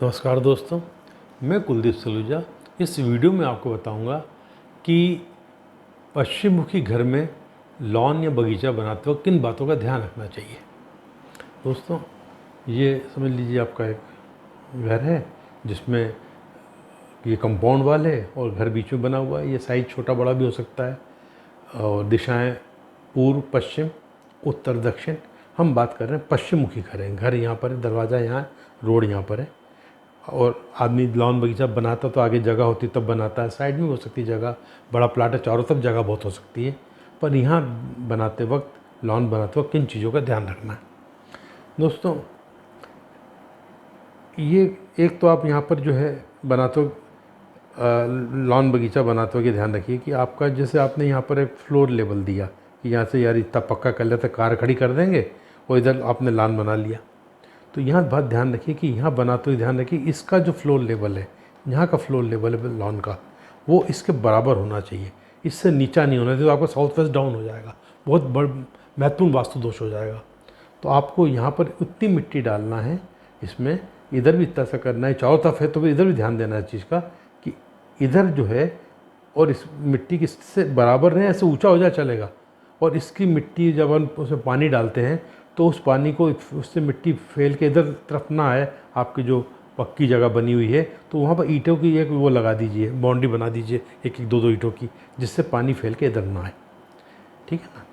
नमस्कार दोस्तों, मैं कुलदीप सलूजा। इस वीडियो में आपको बताऊंगा कि पश्चिम मुखी घर में लॉन या बगीचा बनाते वक्त किन बातों का ध्यान रखना चाहिए। दोस्तों, ये समझ लीजिए आपका एक घर है जिसमें ये कंपाउंड वाल है और घर बीच में बना हुआ है। ये साइज छोटा बड़ा भी हो सकता है और दिशाएं पूर्व, पश्चिम, उत्तर, दक्षिण। हम बात कर रहे हैं पश्चिम मुखी घर है। घर यहाँ पर है, दरवाज़ा यहाँ है, रोड यहाँ पर है और आदमी लॉन बगीचा बनाता तो आगे जगह होती तब बनाता है। साइड में हो सकती है जगह, बड़ा प्लाट है, चारों तरफ जगह बहुत हो सकती है। पर यहाँ बनाते वक्त, लॉन बनाते वक्त किन चीज़ों का ध्यान रखना है दोस्तों। ये एक तो आप यहाँ पर जो है बनाते वक्त, लॉन बगीचा बनाते वक्त ये ध्यान रखिए कि आपका, जैसे आपने यहाँ पर एक फ्लोर लेवल दिया कि यहाँ से यार इतना पक्का कर लेते, कार खड़ी कर देंगे और इधर आपने लॉन बना लिया। तो यहाँ बात ध्यान रखिए कि यहाँ बनाते हुए ध्यान रखिए इसका जो फ्लोर लेवल है, यहाँ का फ्लोर लेवल है लॉन का, वो इसके बराबर होना चाहिए, इससे नीचा नहीं होना चाहिए। तो आपका साउथ वेस्ट डाउन हो जाएगा, बहुत बड़ महत्वपूर्ण वास्तु दोष हो जाएगा। तो आपको यहाँ पर उतनी मिट्टी डालना है, इसमें इधर भी इतना सा करना है, चारों तरफ है तो फिर इधर भी ध्यान देना है चीज़ का कि इधर जो है और इस मिट्टी की से बराबर रहे, ऐसे ऊंचा हो जाए चलेगा। और इसकी मिट्टी जब हम उसमें पानी डालते हैं तो उस पानी को, उससे मिट्टी फैल के इधर तरफ ना आए। आपकी जो पक्की जगह बनी हुई है तो वहाँ पर ईंटों की एक वो लगा दीजिए, बाउंड्री बना दीजिए, एक एक दो दो ईंटों की, जिससे पानी फैल के इधर ना आए, ठीक है ना।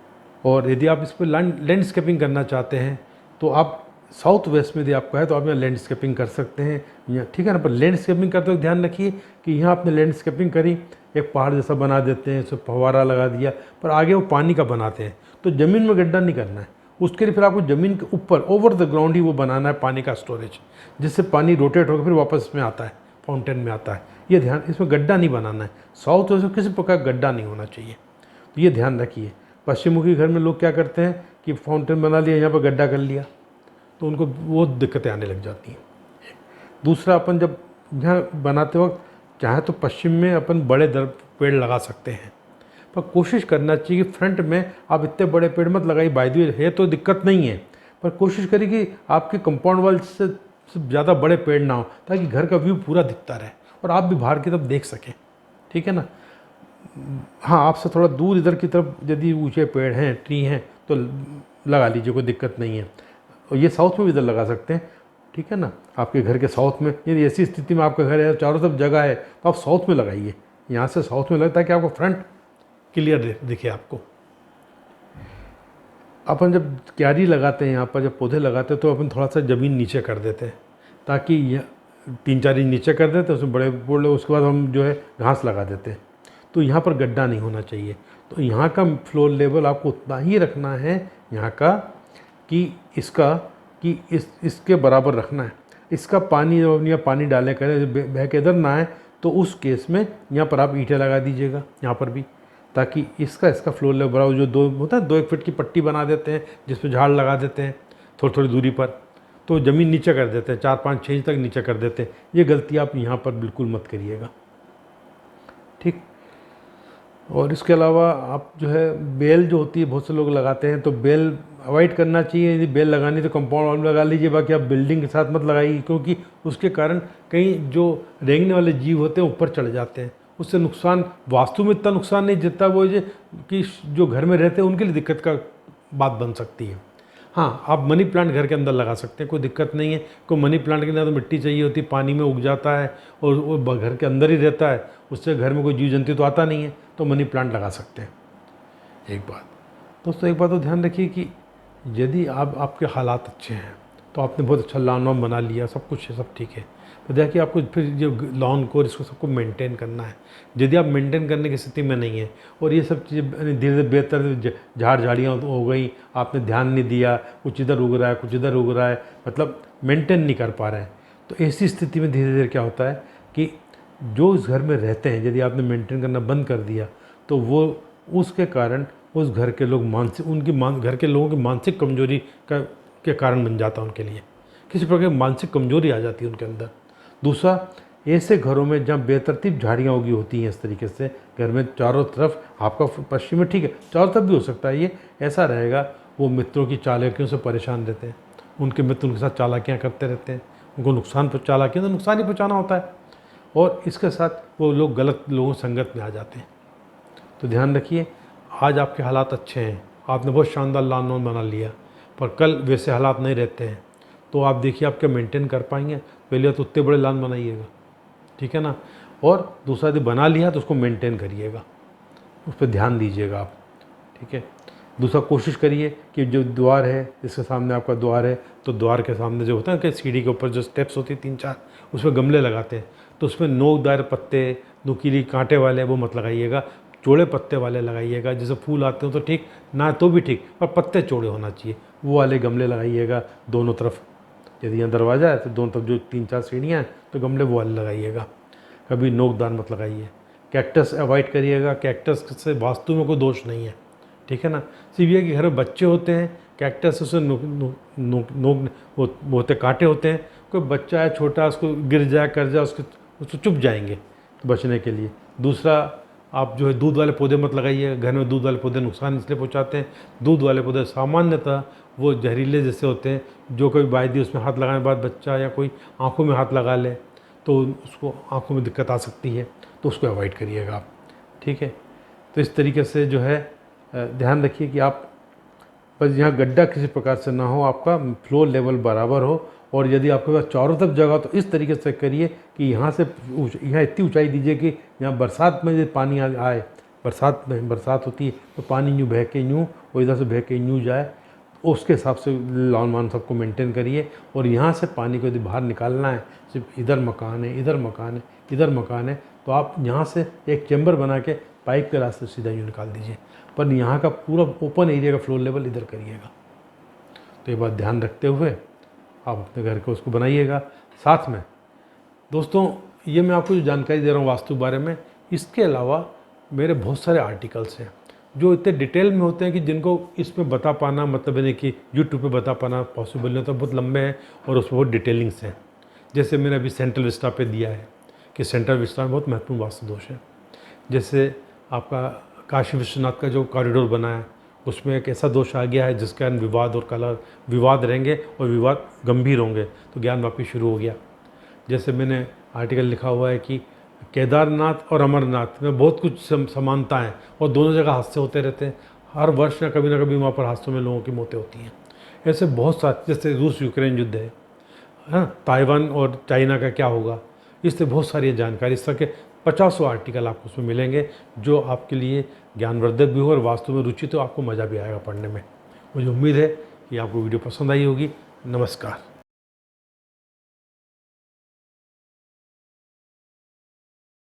और यदि आप इस पर लैंडस्केपिंग करना चाहते हैं तो आप साउथ वेस्ट में यदि आपका है तो आप यहाँ लैंडस्केपिंग कर सकते हैं, यहाँ, ठीक है ना। पर लैंडस्केपिंग करते वक्त ध्यान रखिए कि यहाँ आपने लैंडस्केपिंग करी, एक पहाड़ जैसा बना देते हैं, उसमें फव्वारा लगा दिया, पर आगे वो पानी का बनाते हैं तो ज़मीन में गड्ढा नहीं करना है। उसके लिए फिर आपको ज़मीन के ऊपर ओवर द ग्राउंड ही वो बनाना है पानी का स्टोरेज, जिससे पानी रोटेट होकर फिर वापस में आता है, फाउंटेन में आता है। ये ध्यान, इसमें गड्ढा नहीं बनाना है। साउथ वेस्ट में किसी प्रकार गड्ढा नहीं होना चाहिए, तो ये ध्यान रखिए। पश्चिम मुखी घर में लोग क्या करते हैं कि फाउंटेन बना लिया, यहाँ पर गड्ढा कर लिया, तो उनको वो दिक्कतें आने लग जाती हैं। दूसरा, अपन जब यहाँ बनाते वक्त चाहे तो पश्चिम में अपन बड़े पेड़ लगा सकते हैं, पर कोशिश करना चाहिए कि फ्रंट में आप इतने बड़े पेड़ मत लगाइए। बाय द वे है तो दिक्कत नहीं है, पर कोशिश करिए कि आपके कंपाउंड वाल से ज़्यादा बड़े पेड़ ना हो, ताकि घर का व्यू पूरा दिखता रहे और आप भी बाहर की तरफ देख सकें, ठीक है ना। हाँ, आपसे थोड़ा दूर इधर की तरफ यदि ऊंचे पेड़ हैं, ट्री हैं, तो लगा लीजिए, कोई दिक्कत नहीं है। और ये साउथ में भी इधर लगा सकते हैं, ठीक है ना। आपके घर के साउथ में, यदि ऐसी स्थिति में आपका घर है, चारों तरफ जगह है, तो आप साउथ में लगाइए, यहाँ से साउथ में लगता है कि आपको फ्रंट क्लियर दिखे आपको। अपन जब क्यारी लगाते हैं, यहाँ पर जब पौधे लगाते हैं तो अपन थोड़ा सा ज़मीन नीचे कर देते हैं, ताकि यह 3-4 इंच नीचे कर देते हैं, उसमें बड़े बोले, उसके बाद हम जो है घास लगा देते हैं। तो यहाँ पर गड्ढा नहीं होना चाहिए। तो यहाँ का फ्लोर लेवल आपको उतना ही रखना है यहाँ का, कि इसका, कि इसके बराबर रखना है। इसका पानी जब यहाँ पानी डाले करें, बह के इधर ना आए, तो उस केस में यहाँ पर आप ईंटें लगा दीजिएगा, यहाँ पर भी, ताकि इसका फ्लोर लेवल बराबर, जो 2 होता है 2-1 फीट की पट्टी बना देते हैं, जिस पर झाड़ लगा देते हैं थोड़ी थोड़ी दूरी पर, तो ज़मीन नीचे कर देते हैं, 4-5-6 इंच तक नीचे कर देते हैं। ये गलती आप यहाँ पर बिल्कुल मत करिएगा, ठीक। और इसके अलावा आप जो है बेल जो होती है, बहुत से लोग लगाते हैं, तो बेल अवॉइड करना चाहिए। यदि बेल लगानी तो कंपाउंड वॉल में लगा लीजिए, बाकी आप बिल्डिंग के साथ मत लगाइए, क्योंकि उसके कारण कई जो रेंगने वाले जीव होते हैं ऊपर चढ़ जाते हैं। उससे नुकसान, वास्तु में इतना नुकसान नहीं जितना वो कि जो घर में रहते हैं उनके लिए दिक्कत का बात बन सकती है। हाँ, आप मनी प्लांट घर के अंदर लगा सकते हैं, कोई दिक्कत नहीं है। कोई मनी प्लांट के अंदर तो मिट्टी चाहिए होती है, पानी में उग जाता है और वो घर के अंदर ही रहता है, उससे घर में कोई जीव जंतु तो आता नहीं है, तो मनी प्लांट लगा सकते हैं। एक बात दोस्तों, एक बात तो ध्यान रखिए कि यदि आपके हालात अच्छे हैं तो आपने बहुत अच्छा लॉन वॉन बना लिया, सब कुछ है, सब ठीक है, तो देखिए आपको फिर जो लॉन को, इसको सबको मेंटेन करना है। यदि आप मेंटेन करने की स्थिति में नहीं है और ये सब चीज़ें धीरे धीरे बेहतर झाड़ झाड़ियाँ हो गई, आपने ध्यान नहीं दिया, कुछ इधर उग रहा है, कुछ इधर उग रहा है, मतलब मेंटेन नहीं कर पा रहे हैं, तो ऐसी स्थिति में धीरे धीरे क्या होता है कि जो उस घर में रहते हैं, यदि आपने मेंटेन करना बंद कर दिया, तो वो उसके कारण उस घर के लोग घर के लोगों की मानसिक कमजोरी के कारण बन जाता है, उनके लिए किसी प्रकार की मानसिक कमजोरी आ जाती है उनके अंदर। दूसरा, ऐसे घरों में जहाँ बेतरतीब झाड़ियाँ उगी होती हैं, इस तरीके से घर में चारों तरफ, आपका पश्चिम में ठीक है, चारों तरफ भी हो सकता है, ये ऐसा रहेगा, वो मित्रों की चालाकियों से परेशान रहते हैं, उनके मित्र उनके साथ चालाकियाँ करते रहते हैं, उनको नुकसान पहुँचा ला के तो नुकसान ही पहुँचाना होता है, और इसके साथ वो लोग गलत लोगों संगत में आ जाते हैं। तो ध्यान रखिए, आज आपके हालात अच्छे हैं, आपने बहुत शानदार लॉन वॉन बना लिया, पर कल वैसे हालात नहीं रहते हैं, तो आप देखिए आप क्या मेंटेन कर पाएंगे। पहले तो उतने बड़े लॉन बनाइएगा, ठीक है ना, और दूसरा यदि बना लिया तो उसको मेंटेन करिएगा, उस पर ध्यान दीजिएगा आप, ठीक है। दूसरा, कोशिश करिए कि जो द्वार है, इसके सामने आपका द्वार है, तो द्वार के सामने जो होता है कि सीढ़ी के ऊपर जो स्टेप्स होती है 3-4, उसमें गमले लगाते हैं, तो उसमें नोकदार पत्ते, नुकीली कांटे वाले वो मत लगाइएगा, चौड़े पत्ते वाले लगाइएगा। जैसे फूल आते हो तो ठीक ना, तो भी ठीक, पर पत्ते चौड़े होना चाहिए, वो वाले गमले लगाइएगा दोनों तरफ। यदि यहाँ दरवाज़ा है तो दोनों तरफ जो 3-4 सीढ़ियाँ हैं तो गमले वो वाले लगाइएगा, कभी नोकदार मत लगाइए। कैक्टस अवॉइड करिएगा, कैक्टस से वास्तु में कोई दोष नहीं है, ठीक है ना। सिर्फ ये कि घर में बच्चे होते हैं, कैक्टस से नोक वो होते कांटे होते हैं, कोई बच्चा है छोटा, उसको गिर जाए कर जाए उसको चुभ जाएंगे, तो बचने के लिए। दूसरा, आप जो है दूध वाले पौधे मत लगाइए, घर में दूध वाले पौधे नुकसान इसलिए पहुंचाते हैं, दूध वाले पौधे सामान्यतः वो जहरीले जैसे होते हैं, जो कोई वायदी उसमें हाथ लगाने के बाद बच्चा या कोई आंखों में हाथ लगा ले तो उसको आंखों में दिक्कत आ सकती है, तो उसको अवॉइड करिएगा आप, ठीक है। तो इस तरीके से जो है ध्यान रखिए कि आप बस यहाँ गड्ढा किसी प्रकार से ना हो, आपका फ्लोर लेवल बराबर हो, और यदि आपके पास चारों तरफ जगह तो इस तरीके से करिए कि यहाँ से यहाँ इतनी ऊंचाई दीजिए कि यहाँ बरसात में यदि पानी आए, बरसात होती है तो पानी यूँ बह के यूँ और इधर से बह के यूँ जाए, उसके हिसाब से लॉन मान सबको मेंटेन करिए। और यहाँ से पानी को यदि बाहर निकालना है, सिर्फ इधर मकान है, इधर मकान है, इधर मकान है, तो आप यहाँ से एक चैम्बर बना के पाइप के रास्ते सीधा यूँ निकाल दीजिए, पर यहाँ का पूरा ओपन एरिया का फ्लोर लेवल इधर करिएगा। तो ये बात ध्यान रखते हुए आप अपने घर को उसको बनाइएगा। साथ में दोस्तों, ये मैं आपको जो जानकारी दे रहा हूँ वास्तु के बारे में, इसके अलावा मेरे बहुत सारे आर्टिकल्स हैं जो इतने डिटेल में होते हैं कि जिनको इसमें बता पाना, मतलब नहीं कि यूट्यूब पे बता पाना पॉसिबल नहीं होता, बहुत लंबे हैं और उसमें बहुत डिटेलिंग्स हैं। जैसे मैंने अभी सेंट्रल विस्टा पे दिया है कि सेंट्रल विस्टा में बहुत महत्वपूर्ण वास्तु दोष है। जैसे आपका काशी विश्वनाथ का जो कॉरिडोर बना है, उसमें एक ऐसा दोष आ गया है जिसके कारण विवाद और कलह विवाद रहेंगे और विवाद गंभीर होंगे, तो ज्ञान वापी शुरू हो गया। जैसे मैंने आर्टिकल लिखा हुआ है कि केदारनाथ और अमरनाथ में बहुत कुछ समानता है और दोनों जगह हादसे होते रहते हैं, हर वर्ष ना कभी वहाँ पर हादसों में लोगों की मौतें होती हैं। ऐसे बहुत सारे, जैसे रूस यूक्रेन युद्ध है, हाँ, ताइवान और चाइना का क्या होगा, इससे बहुत सारी जानकारी, इस तरह के 50 आर्टिकल आपको उसमें मिलेंगे जो आपके लिए ज्ञानवर्धक भी हो और वास्तु में रुचि तो आपको मज़ा भी आएगा पढ़ने में। मुझे उम्मीद है कि आपको वीडियो पसंद आई होगी। नमस्कार।